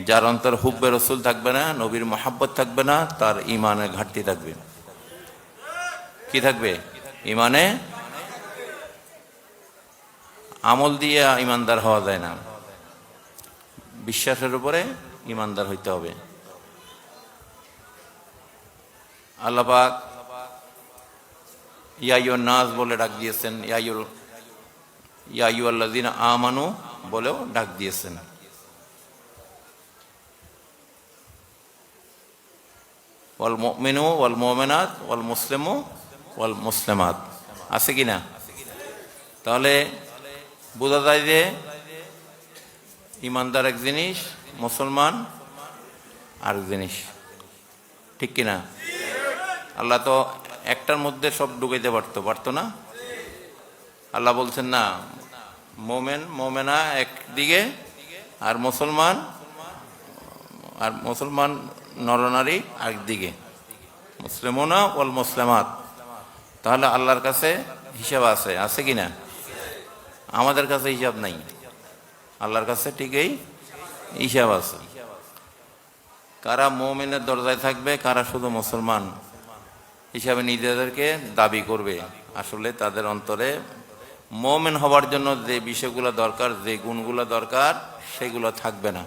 যার অন্তর হুব্বে রসুল থাকবে না, নবীর মহাব্বত থাকবে না, তার ইমানের ঘাটতি থাকবে। কি থাকবে? ইমানে। আমল দিয়ে ইমানদার হওয়া যায় না, বিশ্বাসের উপরে ইমানদার হইতে হবে। আল্লাহ পাক ইয়া আইয়ুহান নাস বলে ডাক দিয়েছেন, ইয়া আইয়ুহাল্লাযীনা আমানু বলেও ডাক দিয়েছেন। ওয়াল মুমিনু ওয়াল মুমিনাত ওয়াল মুসলিমু ওয়াল মুসলিমাত, আছে কি না? তাহলে বোঝা যায় যে ইমানদার এক জিনিস, মুসলমান আর জিনিস, ঠিক কিনা? আল্লাহ তো একটার মধ্যে সব ঢুকাইতে পারতো না। আল্লাহ বলছেন না, মোমেন মোমেনা একদিকে আর মুসলমান নরনারী একদিকে, মুসলিমুনা ওয়াল মুসলিমাত। তাহলে আল্লাহর কাছে হিসাব আছে কি না? আমাদের কাছে হিসাব নাই, আল্লাহর কাছে ঠিকই হিসাব আছে। কারা মুমিনের দরজায় থাকবে, কারা শুধু মুসলমান হিসাবে নিজেদেরকে দাবি করবে, আসলে তাদের অন্তরে মুমিন হওয়ার জন্য যে বিষয়গুলো দরকার, যে গুণগুলো দরকার, সেগুলো থাকবে না।